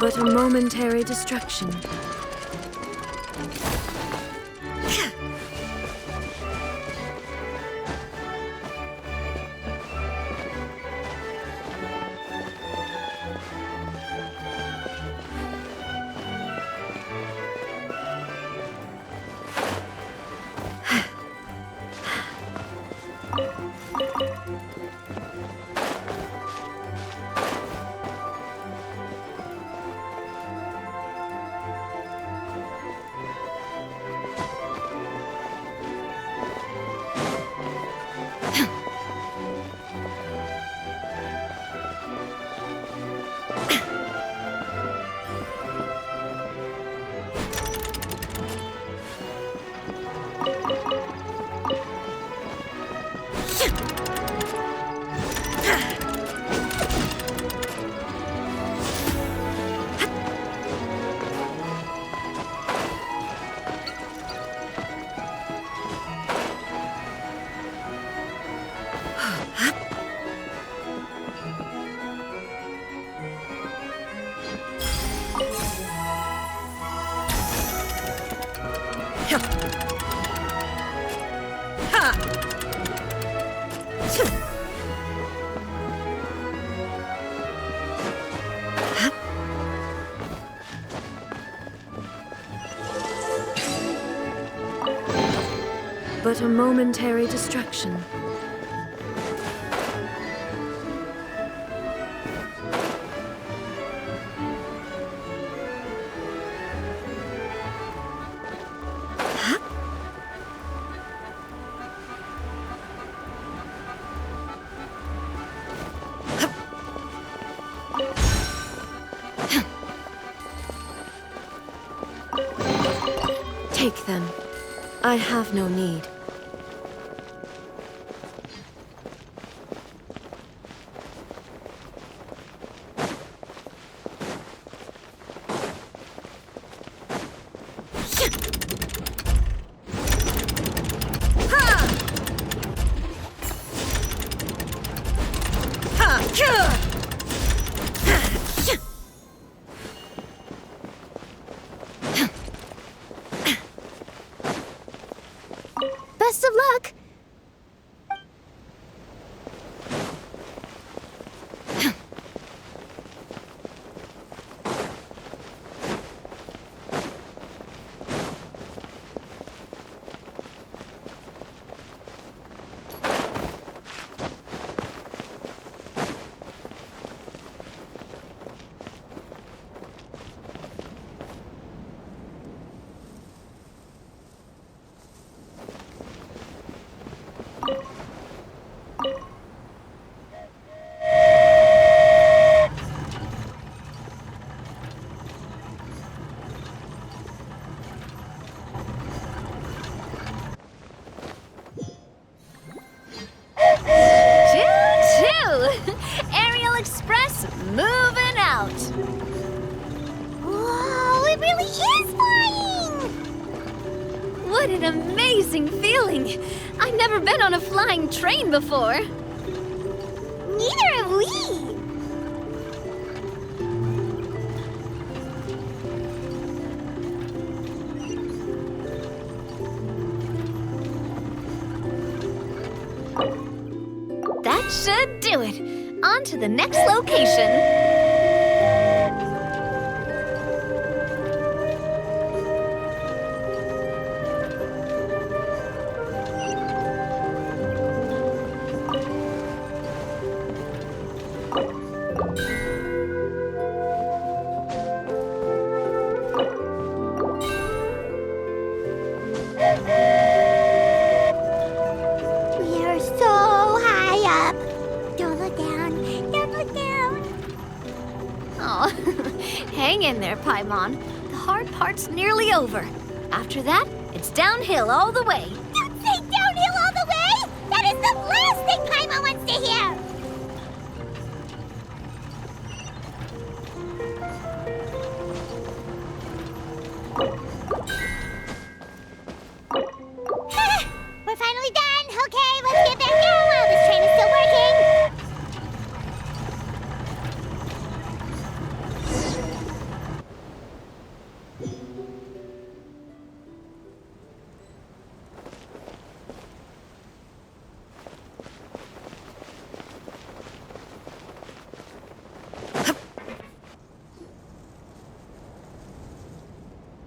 But a momentary distraction. But a momentary distraction. Take them. I have no need. Best of luck! Moving out! Whoa, it really is flying! What an amazing feeling! I've never been on a flying train before. Neither have we! That should do it. On to the next location. We are so high up. Don't look down. Don't look down. Oh, hang in there, Paimon. The hard part's nearly over. After that, it's downhill all the way. Don't say downhill all the way. That is the last thing Paimon wants to hear. We're finally done. Okay, let's get back down while this train is still working.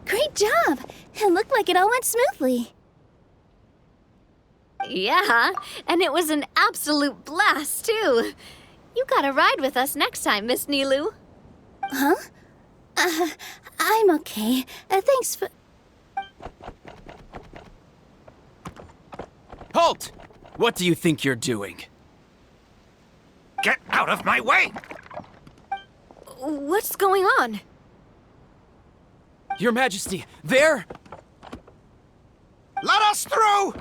Great job! It looked like it all went smoothly. Yeah, and it was an absolute blast, too. You gotta ride with us next time, Miss Nilu. Huh? I'm okay. Thanks for... Halt! What do you think you're doing? Get out of my way! What's going on? Your Majesty, there! Let us through!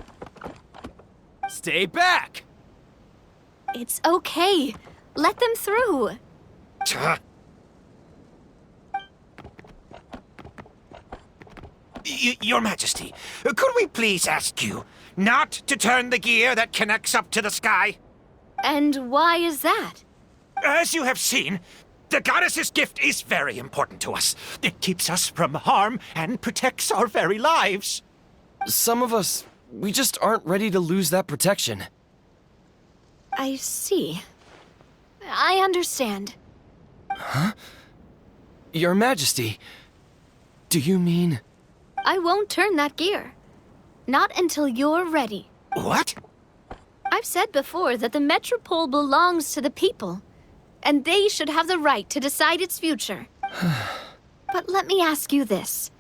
Stay back! It's okay. Let them through. Tuh. Your Majesty, could we please ask you not to turn the gear that connects up to the sky? And why is that? As you have seen, the goddess's gift is very important to us. It keeps us from harm and protects our very lives. Some of us, we just aren't ready to lose that protection. I see. I understand. Your Majesty, do you mean... I won't turn that gear. Not until you're ready. What? I've said before that the Metropole belongs to the people, and they should have the right to decide its future. But let me ask you this.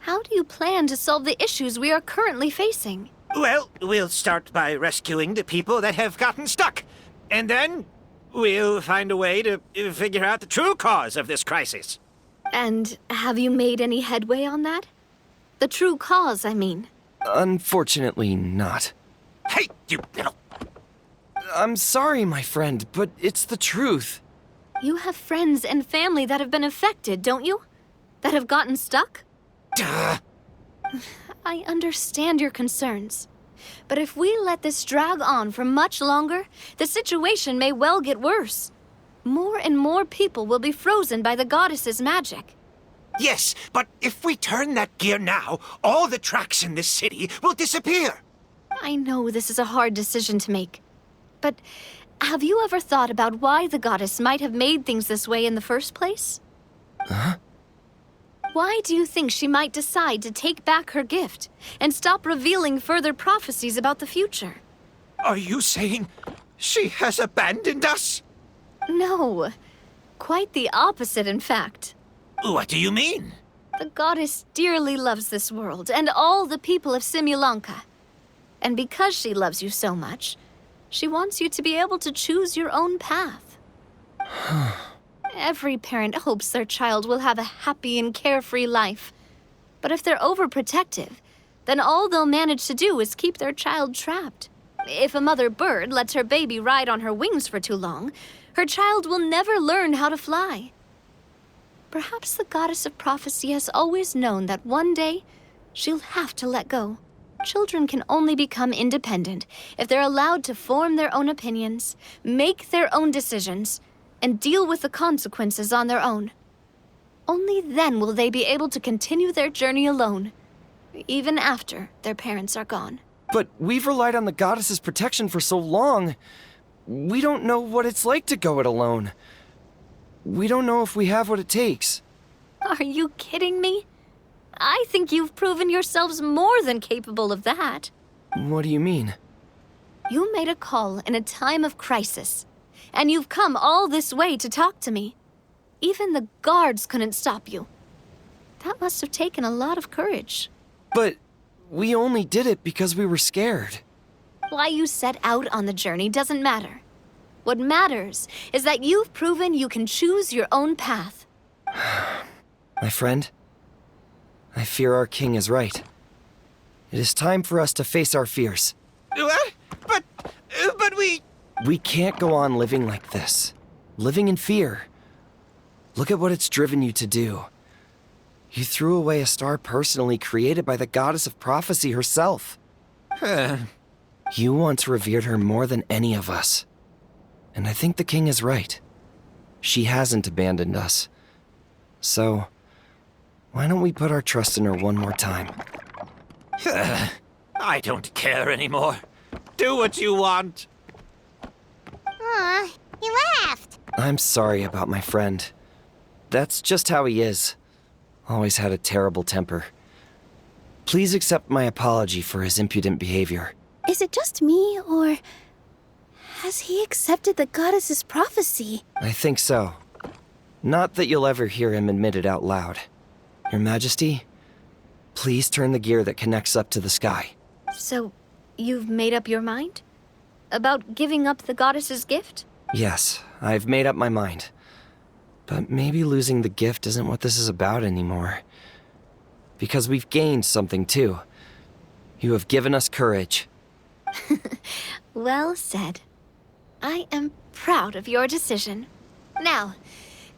How do you plan to solve the issues we are currently facing? Well, we'll start by rescuing the people that have gotten stuck. And then we'll find a way to figure out the true cause of this crisis. And have you made any headway on that? The true cause, I mean. Unfortunately not. Hey, you little... I'm sorry, my friend, but it's the truth. You have friends and family that have been affected, don't you? That have gotten stuck? Duh. I understand your concerns. But if we let this drag on for much longer, the situation may well get worse. More and more people will be frozen by the goddess's magic. Yes, but if we turn that gear now, all the tracks in this city will disappear. I know this is a hard decision to make. But have you ever thought about why the goddess might have made things this way in the first place? Huh? Why do you think she might decide to take back her gift and stop revealing further prophecies about the future? Are you saying she has abandoned us? No. Quite the opposite, in fact. What do you mean? The goddess dearly loves this world and all the people of Simulanka. And because she loves you so much, she wants you to be able to choose your own path. Every parent hopes their child will have a happy and carefree life. But if they're overprotective, then all they'll manage to do is keep their child trapped. If a mother bird lets her baby ride on her wings for too long, her child will never learn how to fly. Perhaps the goddess of prophecy has always known that one day she'll have to let go. Children can only become independent if they're allowed to form their own opinions, make their own decisions, and deal with the consequences on their own. Only then will they be able to continue their journey alone, even after their parents are gone. But we've relied on the goddess's protection for so long. We don't know what it's like to go it alone. We don't know if we have what it takes. Are you kidding me? I think you've proven yourselves more than capable of that. What do you mean? You made a call in a time of crisis, and you've come all this way to talk to me. Even the guards couldn't stop you. That must have taken a lot of courage. But we only did it because we were scared. Why you set out on the journey doesn't matter. What matters is that you've proven you can choose your own path. My friend, I fear our king is right. It is time for us to face our fears. What? But we... We can't go on living like this. Living in fear. Look at what it's driven you to do. You threw away a star personally created by the goddess of prophecy herself. You once revered her more than any of us. And I think the king is right. She hasn't abandoned us. So, why don't we put our trust in her one more time? I don't care anymore. Do what you want. Aw, he laughed. I'm sorry about my friend. That's just how he is. Always had a terrible temper. Please accept my apology for his impudent behavior. Is it just me, or has he accepted the goddess's prophecy? I think so. Not that you'll ever hear him admit it out loud. Your Majesty, please turn the gear that connects up to the sky. So, you've made up your mind? About giving up the goddess's gift? Yes, I've made up my mind. But maybe losing the gift isn't what this is about anymore. Because we've gained something too. You have given us courage. Well said. I am proud of your decision. Now,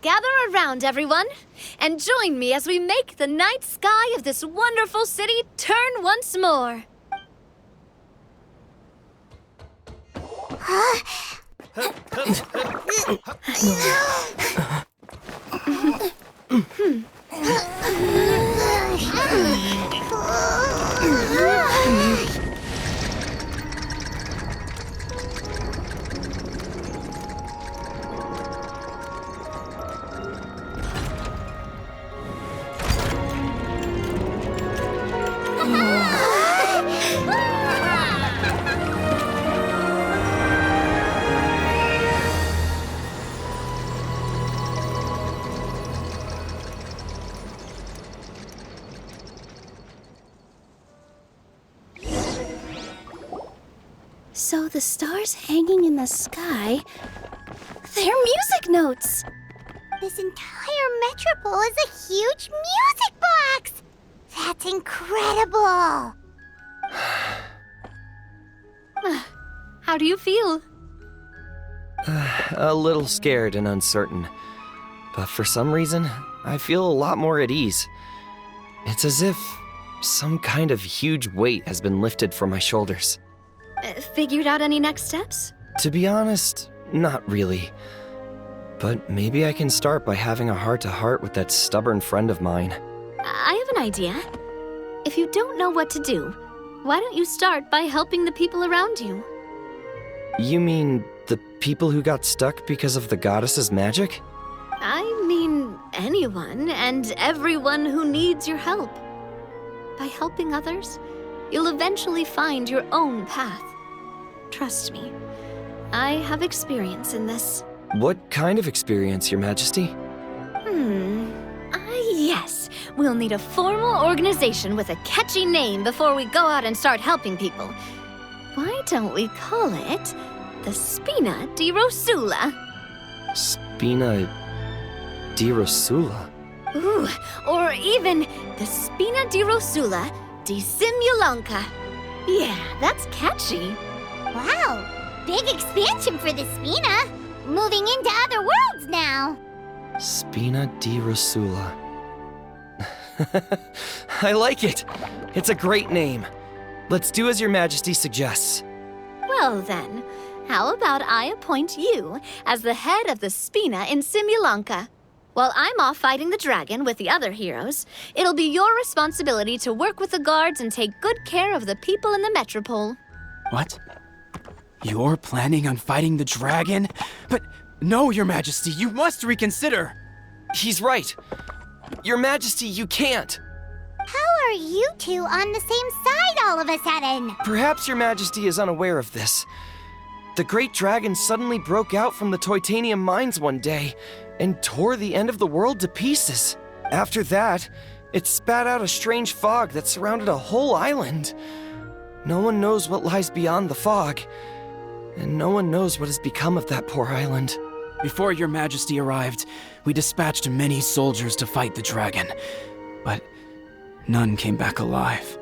gather around, everyone, and join me as we make the night sky of this wonderful city turn once more. So the stars hanging in the sky, they're music notes. This entire metropole is a huge music box! That's incredible! How do you feel? A little scared and uncertain. But for some reason, I feel a lot more at ease. It's as if some kind of huge weight has been lifted from my shoulders. Figured out any next steps? To be honest, not really. But maybe I can start by having a heart-to-heart with that stubborn friend of mine. I have an idea. If you don't know what to do, why don't you start by helping the people around you? You mean the people who got stuck because of the goddess's magic? I mean anyone and everyone who needs your help. By helping others, you'll eventually find your own path. Trust me, I have experience in this. What kind of experience, Your Majesty? Yes. We'll need a formal organization with a catchy name before we go out and start helping people. Why don't we call it the Spina di Rosula? Spina di Rosula? Ooh, or even the Spina di Rosula di Simulanka. Yeah, that's catchy. Wow, big expansion for the Spina! Moving into other worlds now! Spina di Rosula. I like it! It's a great name. Let's do as Your Majesty suggests. Well then, how about I appoint you as the head of the Spina in Simulanka? While I'm off fighting the dragon with the other heroes, it'll be your responsibility to work with the guards and take good care of the people in the metropole. What? You're planning on fighting the dragon? But no, Your Majesty, you must reconsider! He's right. Your Majesty, you can't. How are you two on the same side all of a sudden? Perhaps Your Majesty is unaware of this. The great dragon suddenly broke out from the Titanium mines one day and tore the end of the world to pieces. After that, it spat out a strange fog that surrounded a whole island. No one knows what lies beyond the fog, and no one knows what has become of that poor island. Before Your Majesty arrived, we dispatched many soldiers to fight the dragon, but none came back alive.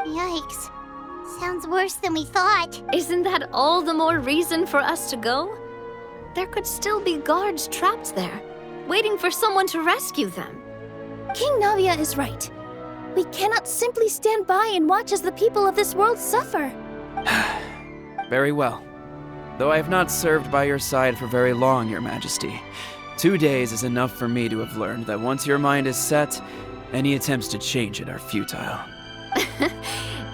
Yikes. Sounds worse than we thought. Isn't that all the more reason for us to go? There could still be guards trapped there, waiting for someone to rescue them. King Navia is right. We cannot simply stand by and watch as the people of this world suffer. Very well. Though I have not served by your side for very long, Your Majesty. 2 days is enough for me to have learned that once your mind is set, any attempts to change it are futile.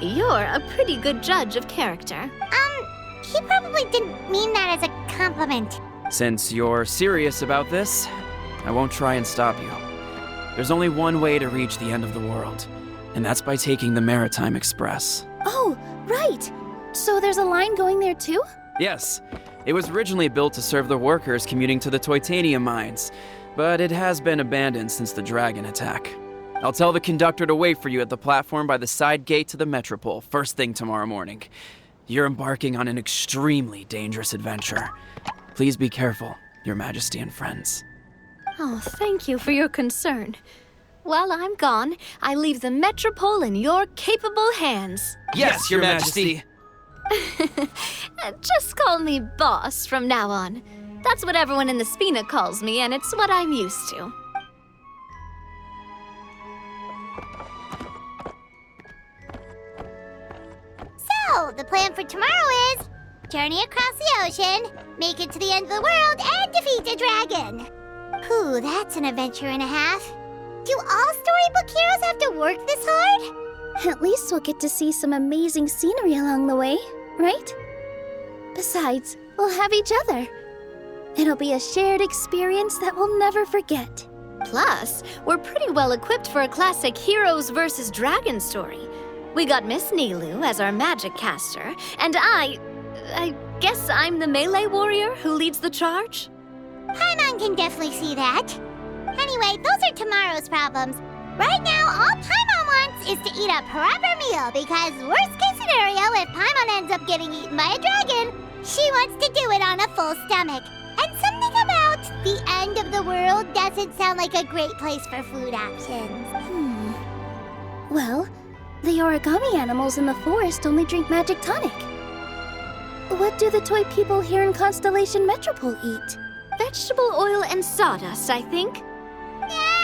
You're a pretty good judge of character. He probably didn't mean that as a compliment. Since you're serious about this, I won't try and stop you. There's only one way to reach the end of the world, and that's by taking the Maritime Express. Oh, right. So there's a line going there too? Yes, it was originally built to serve the workers commuting to the Titanium mines, but it has been abandoned since the dragon attack. I'll tell the conductor to wait for you at the platform by the side gate to the Metropole first thing tomorrow morning. You're embarking on an extremely dangerous adventure. Please be careful, Your Majesty and friends. Oh, thank you for your concern. While I'm gone, I leave the Metropole in your capable hands. Yes, Your Majesty. Just call me boss from now on. That's what everyone in the Spina calls me, and it's what I'm used to. So, the plan for tomorrow is journey across the ocean, make it to the end of the world, and defeat a dragon. Whew, that's an adventure and a half. Do all storybook heroes have to work this hard? At least we'll get to see some amazing scenery along the way, right? Besides, we'll have each other. It'll be a shared experience that we'll never forget. Plus, we're pretty well equipped for a classic heroes versus dragon story. We got Miss Nilu as our magic caster, and I guess I'm the melee warrior who leads the charge? Paimon can definitely see that. Anyway, those are tomorrow's problems. Right now, all Paimon wants is to eat a proper meal because worst case scenario, if Paimon ends up getting eaten by a dragon, she wants to do it on a full stomach. And something about the end of the world doesn't sound like a great place for food options. Well, the origami animals in the forest only drink magic tonic. What do the toy people here in Constellation Metropole eat? Vegetable oil and sawdust, I think. No!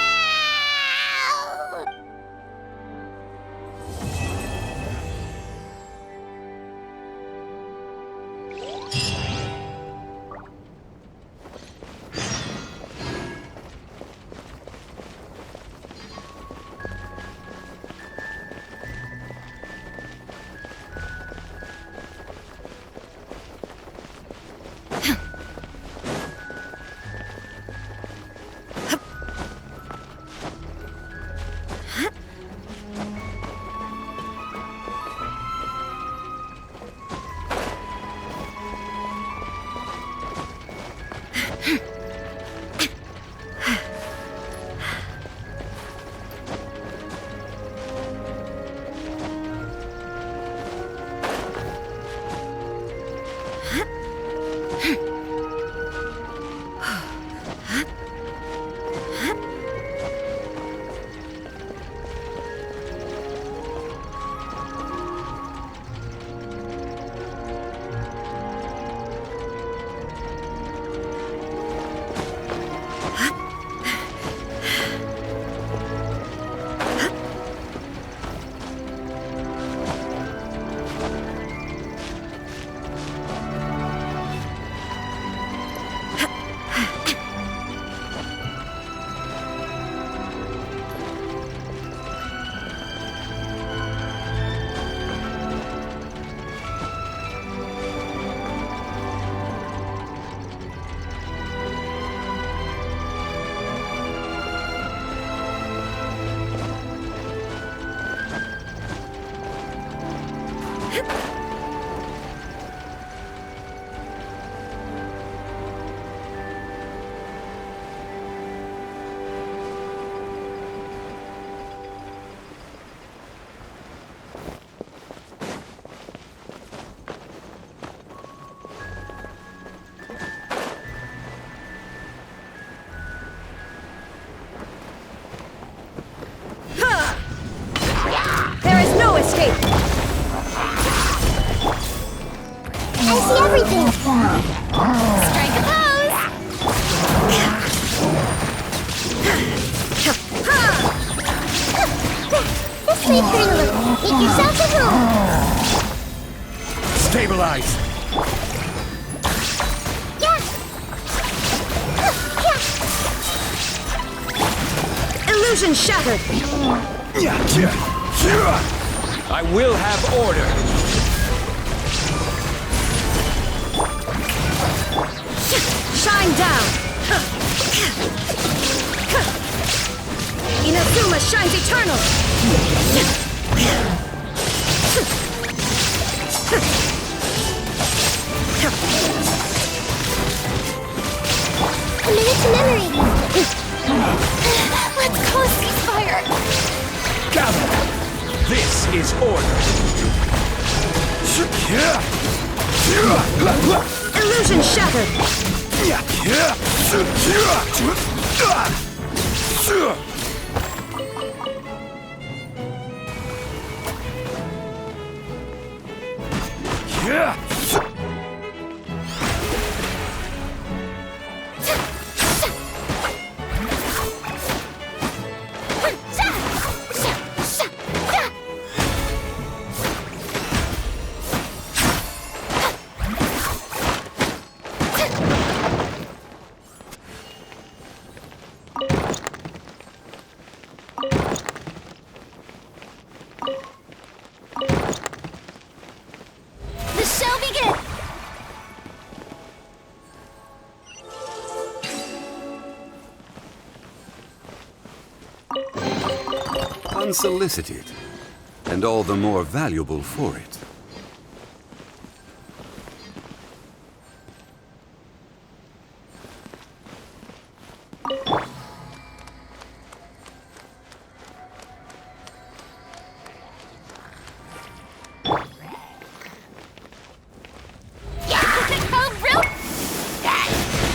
see everything. Strike a pose. This way, pretty little. Make yourself at home. Stabilize! Yeah. Illusion shattered! I will have order! Shine down! Inazuma shines eternal! A minute to memory. Let's call a ceasefire. Gather! This is order! Illusion shattered! The show begins. Unsolicited, and all the more valuable for it.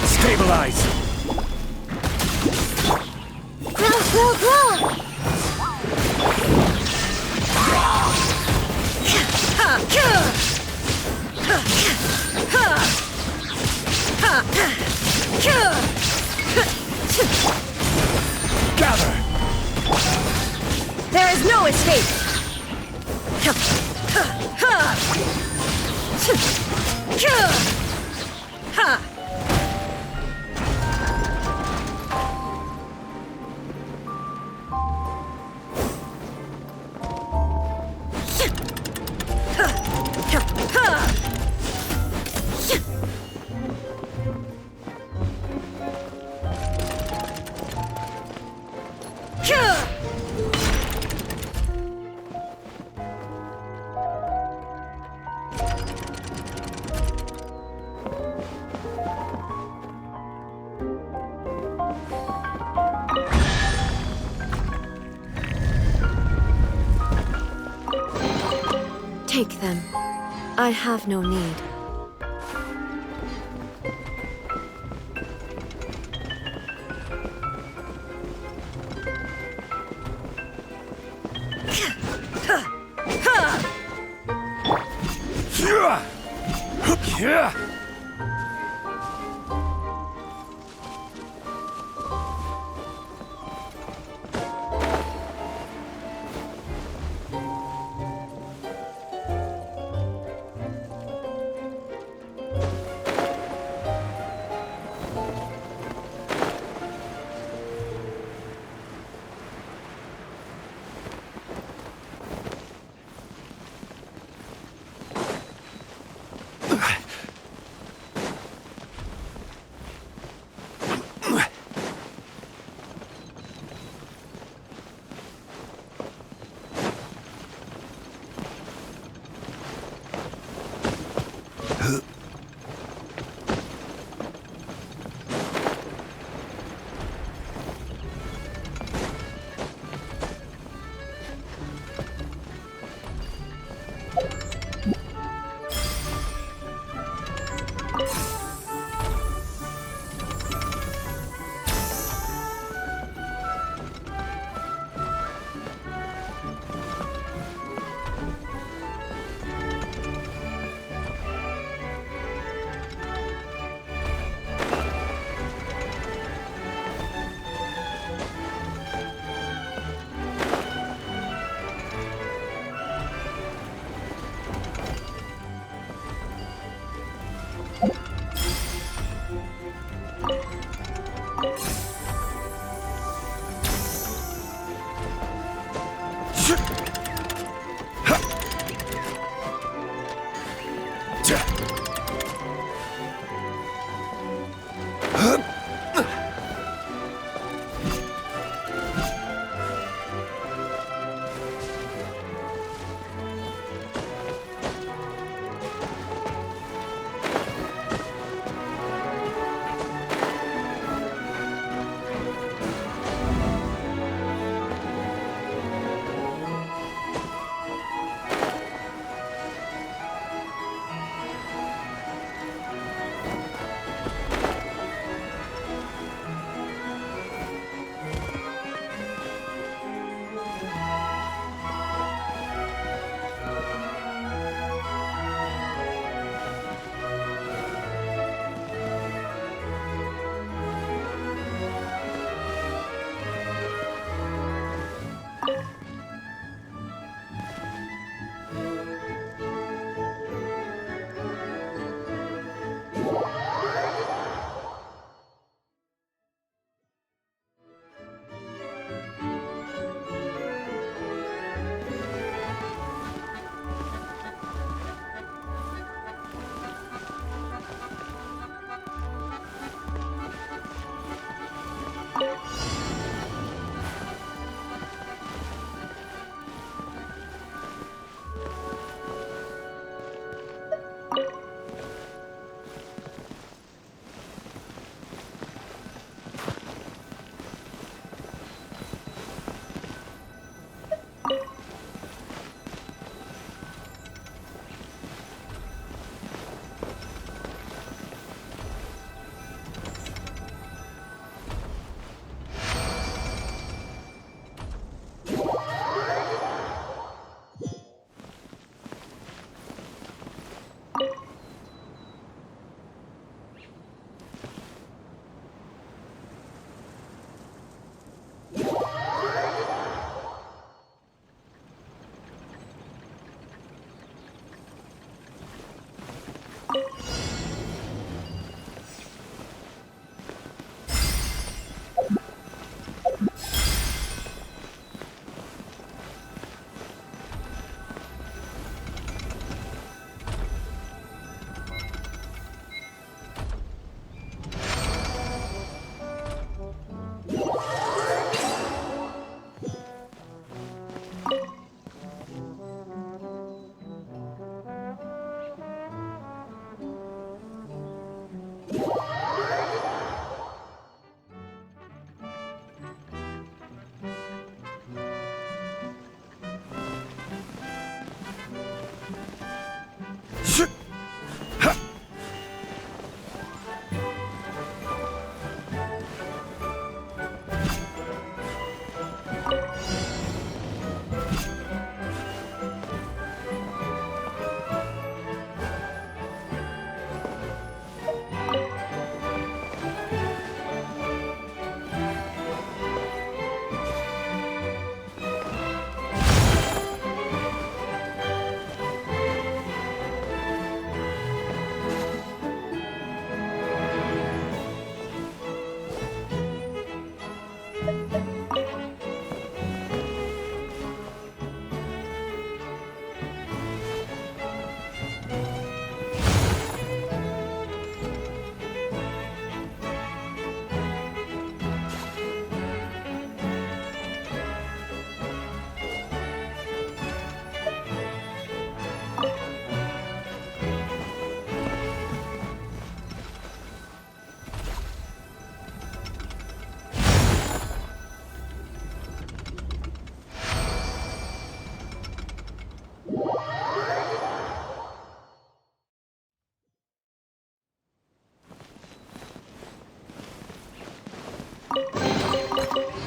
Stabilize! Grow. Gather! There is no escape! Take them. I have no need.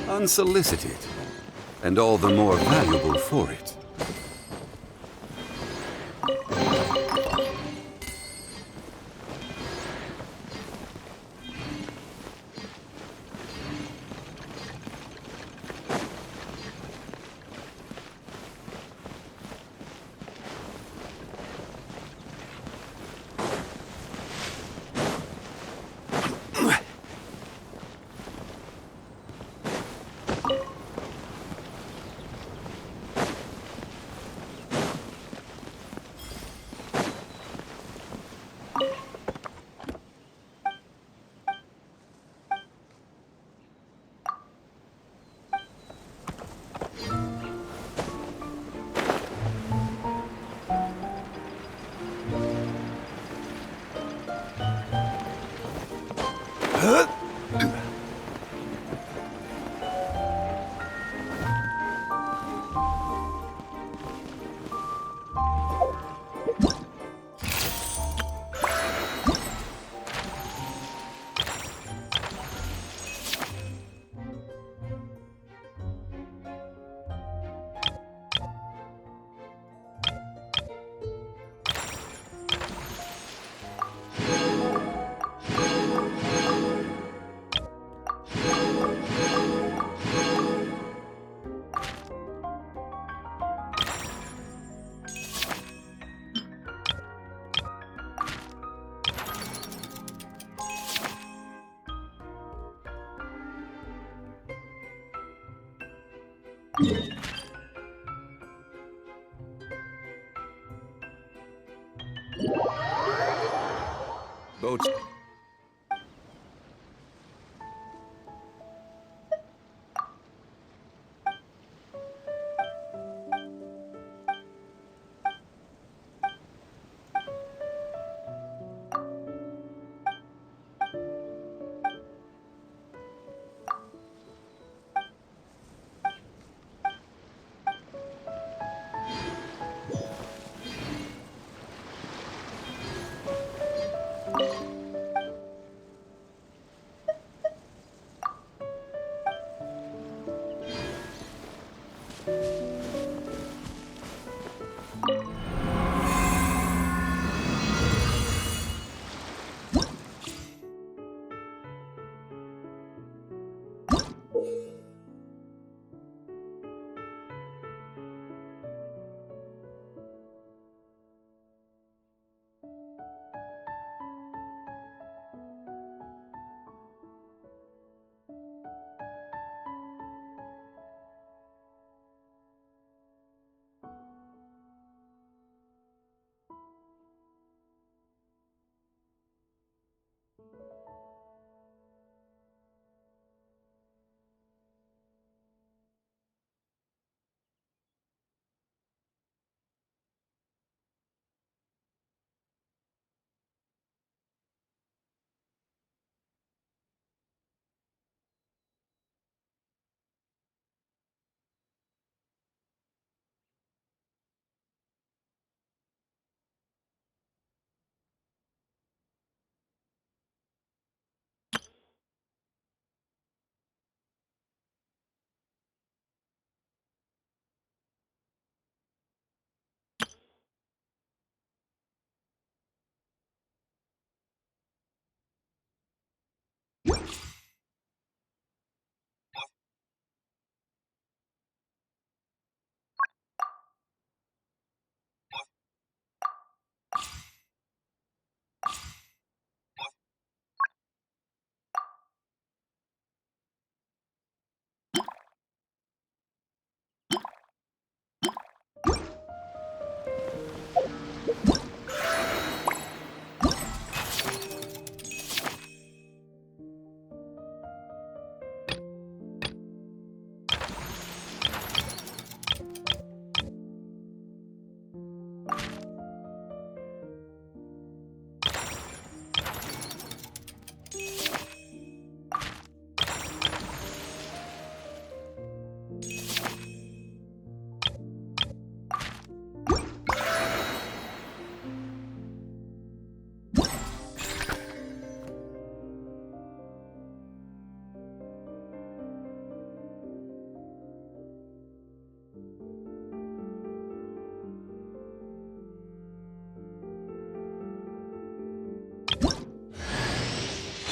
Unsolicited, and all the more valuable for it. Boats.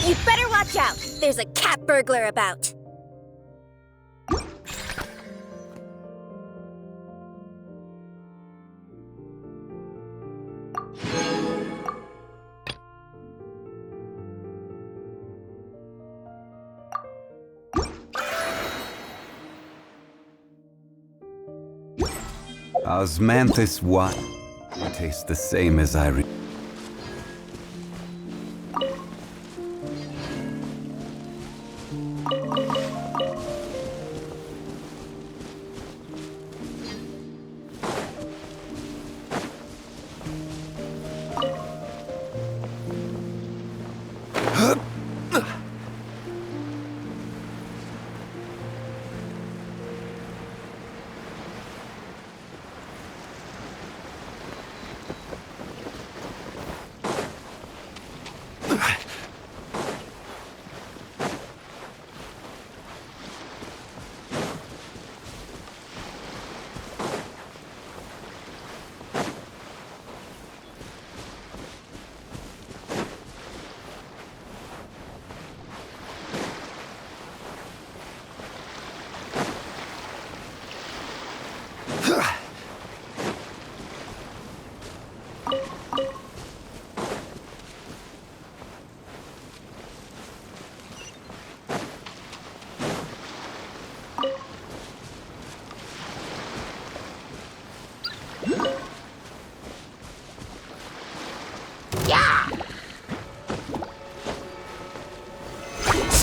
You better watch out! There's a cat burglar about! Osmanthus what? Tastes the same as I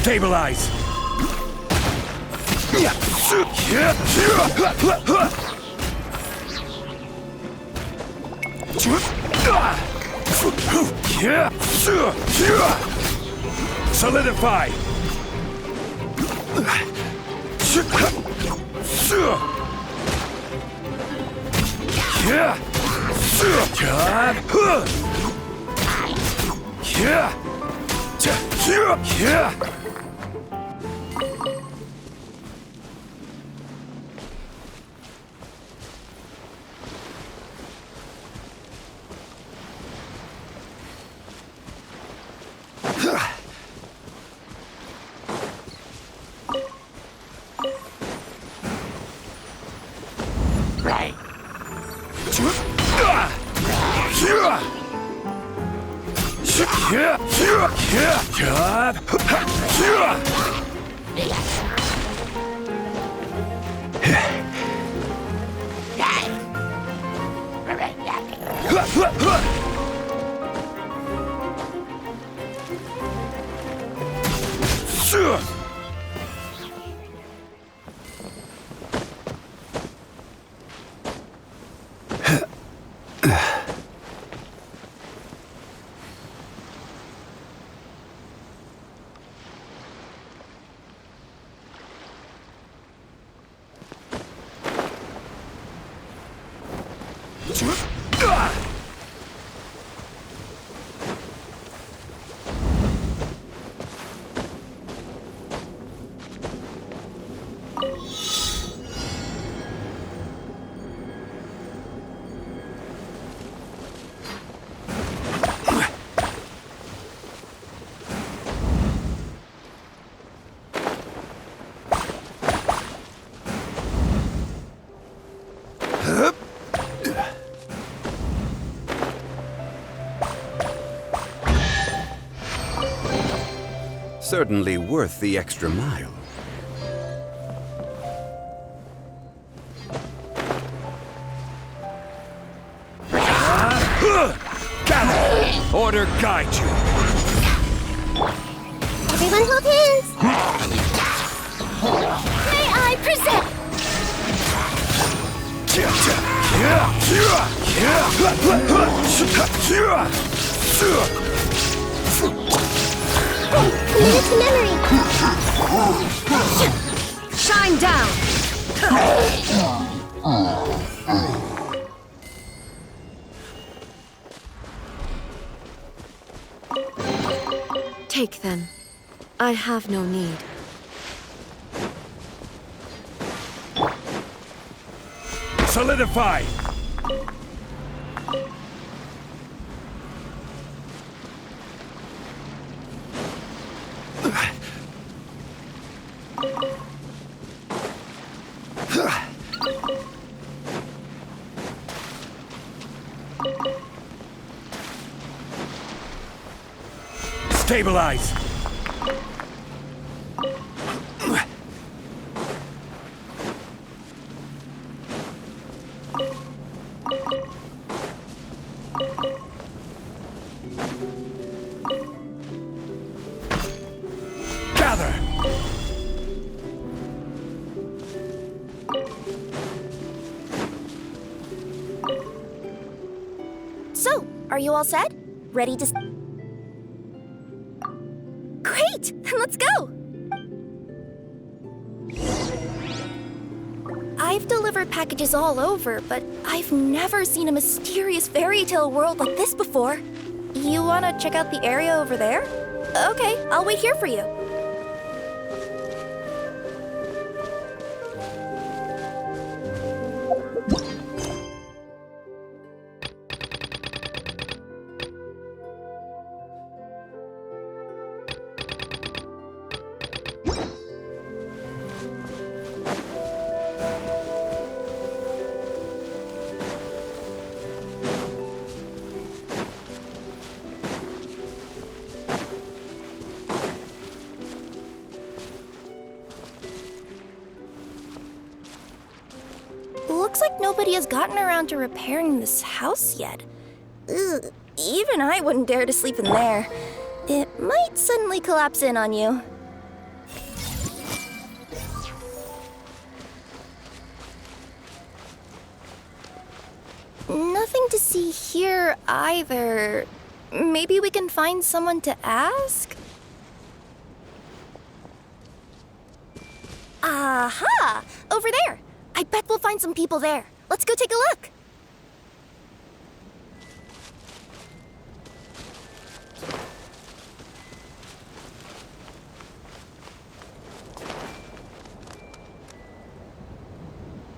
Stabilize! Solidify! Certainly worth the extra mile. Gather! Order guide you! Everyone hold hands! May I present? Commit to memory! Shine down! Take them. I have no need. Solidify! Stabilize! Gather! So, are you all set? Ready to... Great! Then let's go! I've delivered packages all over, but I've never seen a mysterious fairy tale world like this before. You wanna check out the area over there? Okay, I'll wait here for you. Looks like nobody has gotten around to repairing this house yet. Ugh, even I wouldn't dare to sleep in there. It might suddenly collapse in on you. Nothing to see here either. Maybe we can find someone to ask? Aha! Over there! I bet we'll find some people there. Let's go take a look.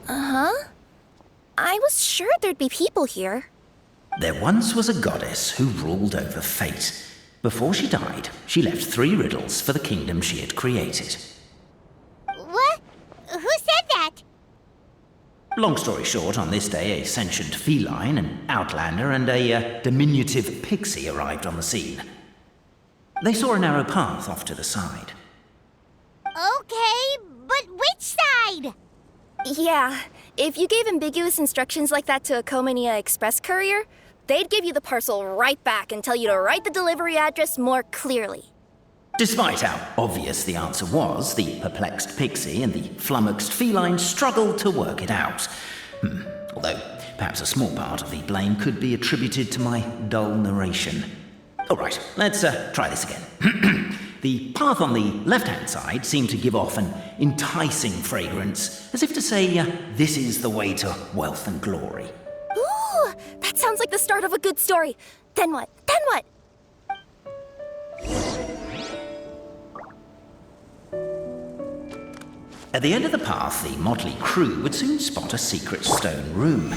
Uh-huh. I was sure there'd be people here. There once was a goddess who ruled over fate. Before she died, she left 3 riddles for the kingdom she had created. What? Who said that? Long story short, on this day, a sentient feline, an outlander, and a diminutive pixie arrived on the scene. They saw a narrow path off to the side. Okay, but which side? Yeah, if you gave ambiguous instructions like that to a Comania Express courier, they'd give you the parcel right back and tell you to write the delivery address more clearly. Despite how obvious the answer was, the perplexed pixie and the flummoxed feline struggled to work it out. Although, perhaps a small part of the blame could be attributed to my dull narration. All right, let's try this again. The path on the left-hand side seemed to give off an enticing fragrance, as if to say, this is the way to wealth and glory. Ooh, that sounds like the start of a good story. Then what? Then what? At the end of the path, the motley crew would soon spot a secret stone room.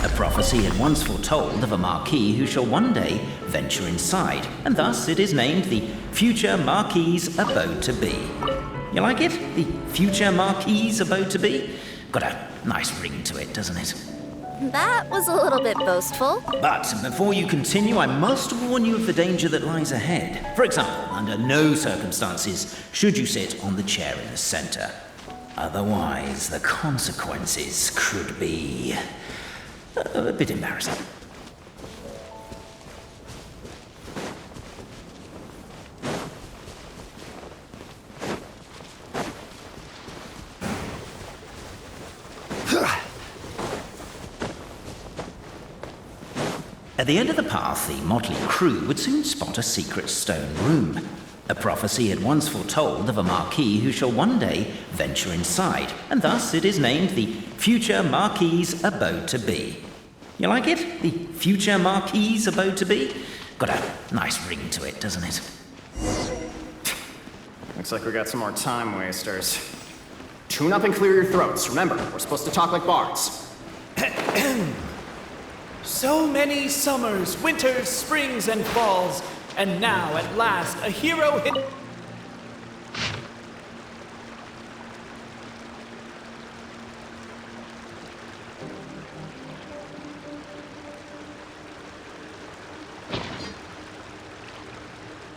A prophecy had once foretold of a marquis who shall one day venture inside, and thus it is named the future Marquis's abode to be. You like it? The future Marquis's abode to be? Got a nice ring to it, doesn't it? That was a little bit boastful. But before you continue, I must warn you of the danger that lies ahead. For example, under no circumstances should you sit on the chair in the center. Otherwise, the consequences could be a bit embarrassing. At the end of the path, the motley crew would soon spot a secret stone room. A prophecy had once foretold of a marquis who shall one day venture inside, and thus it is named the future Marquis's abode to be. You like it? The future Marquis's abode to be? Got a nice ring to it, doesn't it? Looks like we got some more time wasters. Tune up and clear your throats. Remember, we're supposed to talk like bards. So many summers, winters, springs, and falls, and now, at last, a hero hit...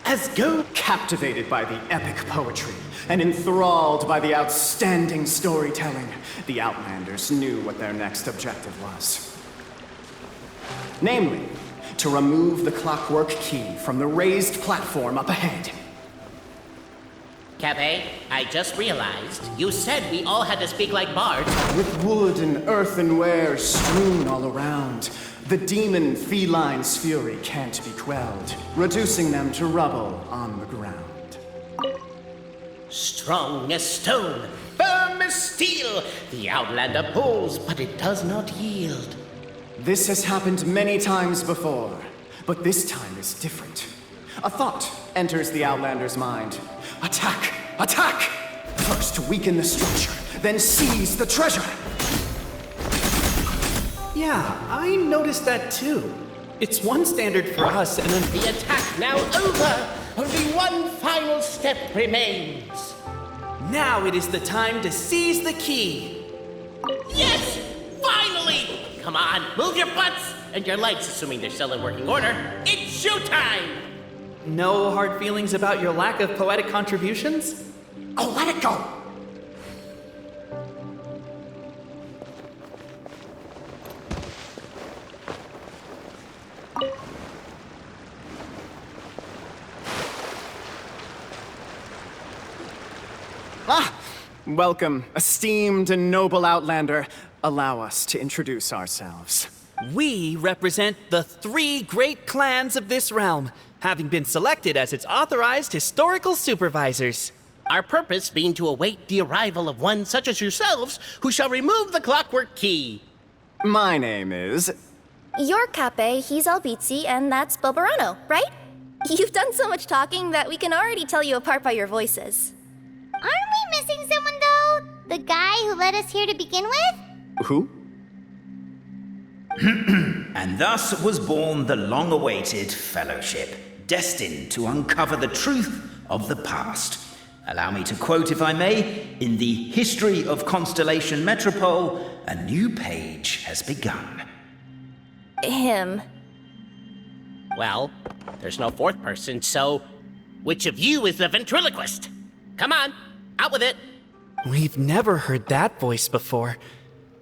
As go captivated by the epic poetry and enthralled by the outstanding storytelling, the Outlanders knew what their next objective was. Namely, to remove the clockwork key from the raised platform up ahead. Cafe, I just realized you said we all had to speak like bards. With wood and earthenware strewn all around, the demon feline's fury can't be quelled, reducing them to rubble on the ground. Strong as stone, firm as steel, the Outlander pulls, but it does not yield. This has happened many times before, but this time is different. A thought enters the Outlander's mind. Attack! Attack! First weaken the structure, then seize the treasure! Yeah, I noticed that too. It's one standard for us and then... The attack now over! Only one final step remains. Now it is the time to seize the key. Yes! Finally! Come on, move your butts! And your legs, assuming they're still in working order. It's showtime! No hard feelings about your lack of poetic contributions? Oh, let it go! Welcome, esteemed and noble Outlander. Allow us to introduce ourselves. We represent the 3 great clans of this realm, having been selected as its authorized historical supervisors. Our purpose being to await the arrival of one such as yourselves who shall remove the clockwork key. My name is... You're Cape, he's Albizzi, and that's Bobarano, right? You've done so much talking that we can already tell you apart by your voices. Aren't we missing someone, though? The guy who led us here to begin with? Who? And thus was born the long-awaited fellowship, destined to uncover the truth of the past. Allow me to quote, if I may, in the history of Constellation Metropole, a new page has begun. Him. Well, there's no 4th person, so which of you is the ventriloquist? Come on, out with it. We've never heard that voice before,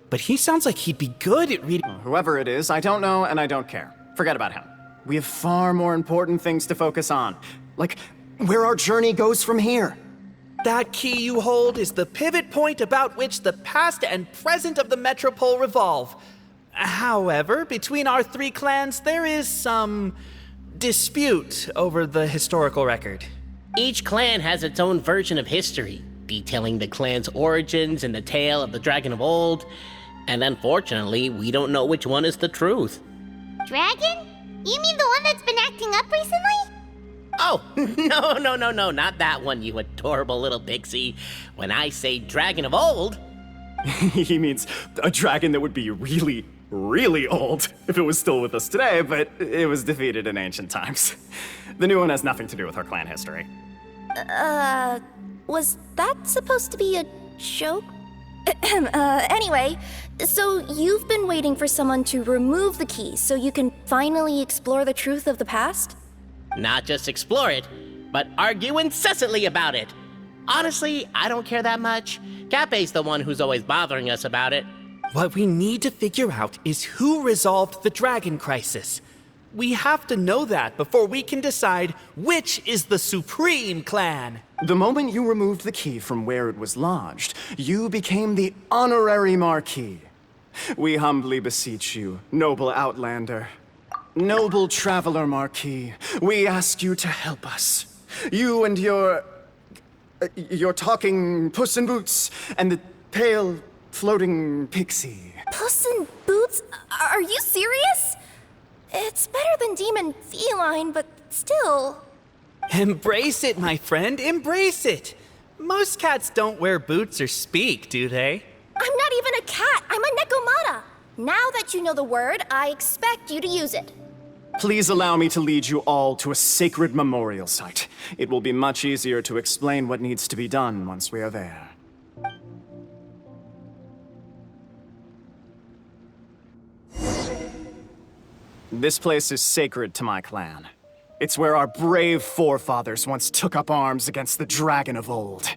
but he sounds like he'd be good at reading. Whoever it is, I don't know and I don't care. Forget about him. We have far more important things to focus on. Like, where our journey goes from here. That key you hold is the pivot point about which the past and present of the Metropole revolve. However, between our 3 clans, there is some dispute over the historical record. Each clan has its own version of history, detailing the clan's origins and the tale of the dragon of old. And unfortunately, we don't know which one is the truth. Dragon? You mean the one that's been acting up recently? Oh, no, not that one, you adorable little pixie. When I say dragon of old... He means a dragon that would be really, really old if it was still with us today, but it was defeated in ancient times. The new one has nothing to do with our clan history. Was that supposed to be a joke? Anyway, so you've been waiting for someone to remove the key so you can finally explore the truth of the past? Not just explore it, but argue incessantly about it. Honestly, I don't care that much. Cape's the one who's always bothering us about it. What we need to figure out is who resolved the dragon crisis. We have to know that before we can decide which is the supreme clan. The moment you removed the key from where it was lodged, you became the honorary Marquis. We humbly beseech you, noble Outlander. Noble Traveler Marquis, we ask you to help us. You and your talking Puss in Boots and the pale floating pixie. Puss in Boots? Are you serious? It's better than demon feline, but still. Embrace it, my friend, embrace it. Most cats don't wear boots or speak, do they? I'm not even a cat, I'm a Nekomata. Now that you know the word, I expect you to use it. Please allow me to lead you all to a sacred memorial site. It will be much easier to explain what needs to be done once we are there. This place is sacred to my clan. It's where our brave forefathers once took up arms against the dragon of old.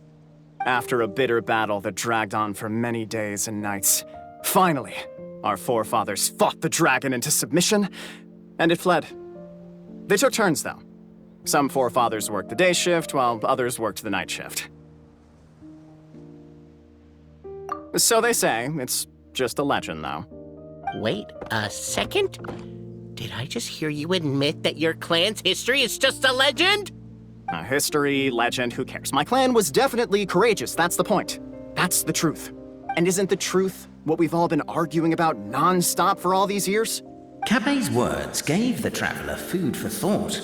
After a bitter battle that dragged on for many days and nights, finally, our forefathers fought the dragon into submission, and it fled. They took turns, though. Some forefathers worked the day shift, while others worked the night shift. So they say. It's just a legend, though. Wait a second? Did I just hear you admit that your clan's history is just a legend? History, legend, who cares? My clan was definitely courageous, that's the point. That's the truth. And isn't the truth what we've all been arguing about non-stop for all these years? Cape's words gave the traveler food for thought.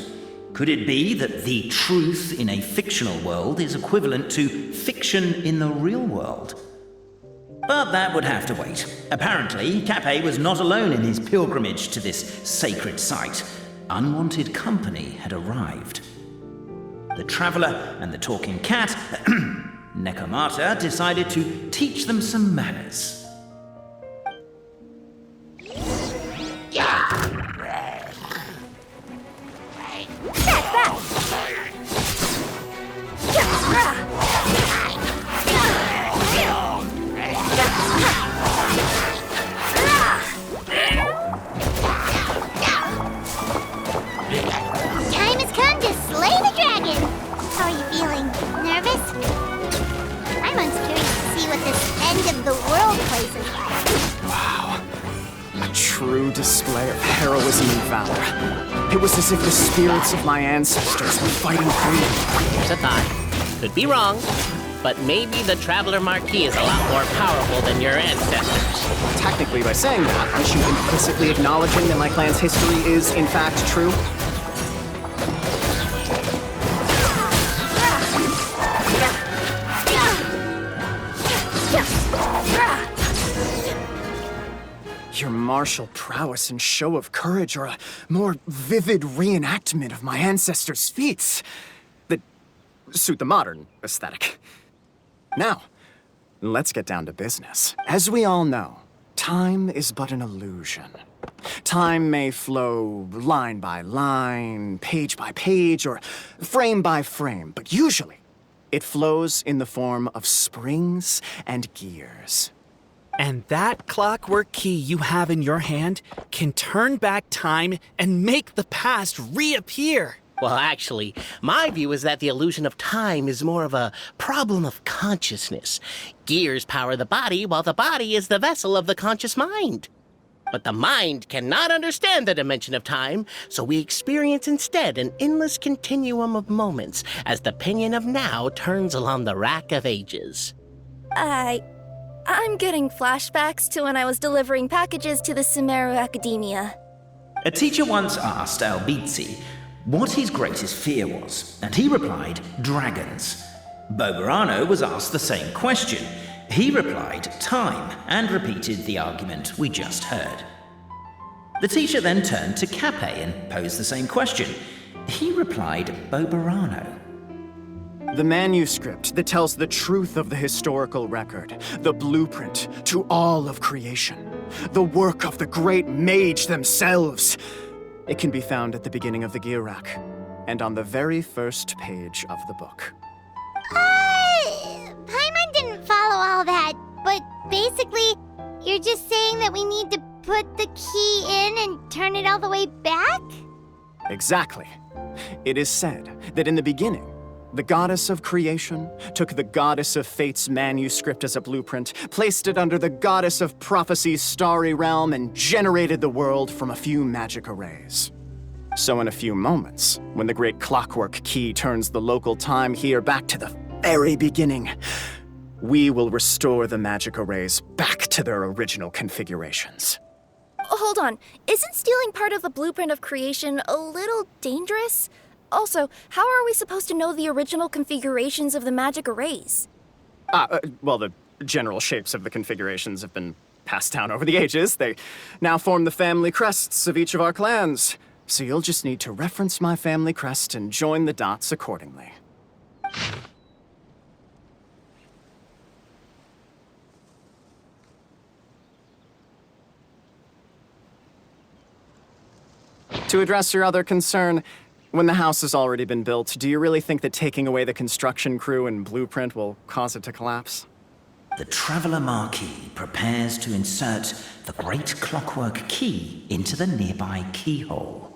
Could it be that the truth in a fictional world is equivalent to fiction in the real world? But that would have to wait. Apparently, Cape was not alone in his pilgrimage to this sacred site. Unwanted company had arrived. The traveler and the talking cat, Nekomata, decided to teach them some manners. Time has come to slay the dragon! How are you feeling? Nervous? I'm most curious to see what this end of the world place display of heroism and valor. It was as if the spirits of my ancestors were fighting through me. Here's a thought. Could be wrong, but maybe the Traveler Marquis is a lot more powerful than your ancestors. Technically, by saying that, aren't you implicitly acknowledging that my clan's history is, in fact, true? Your martial prowess and show of courage are a more vivid reenactment of my ancestors' feats that suit the modern aesthetic. Now, let's get down to business. As we all know, time is but an illusion. Time may flow line by line, page by page, or frame by frame, but usually it flows in the form of springs and gears. And that clockwork key you have in your hand can turn back time and make the past reappear. Well, actually, my view is that the illusion of time is more of a problem of consciousness. Gears power the body, while the body is the vessel of the conscious mind. But the mind cannot understand the dimension of time, so we experience instead an endless continuum of moments as the pinion of now turns along the rack of ages. I'm getting flashbacks to when I was delivering packages to the Sumeru Academia. A teacher once asked Albizzi what his greatest fear was, and he replied, dragons. Boberano was asked the same question. He replied, time, and repeated the argument we just heard. The teacher then turned to Cape and posed the same question. He replied, Boberano. The manuscript that tells the truth of the historical record, the blueprint to all of creation, the work of the great mage themselves. It can be found at the beginning of the gear rack, and on the very first page of the book. Paimon didn't follow all that, but basically, you're just saying that we need to put the key in and turn it all the way back? Exactly. It is said that in the beginning, the goddess of creation took the goddess of fate's manuscript as a blueprint, placed it under the goddess of prophecy's starry realm, and generated the world from a few magic arrays. So in a few moments, when the great clockwork key turns the local time here back to the very beginning, we will restore the magic arrays back to their original configurations. Hold on, isn't stealing part of the blueprint of creation a little dangerous? Also, how are we supposed to know the original configurations of the magic arrays? Well, the general shapes of the configurations have been passed down over the ages. They now form the family crests of each of our clans. So you'll just need to reference my family crest and join the dots accordingly. To address your other concern, when the house has already been built, do you really think that taking away the construction crew and blueprint will cause it to collapse? The Traveler Marquis prepares to insert the great clockwork key into the nearby keyhole.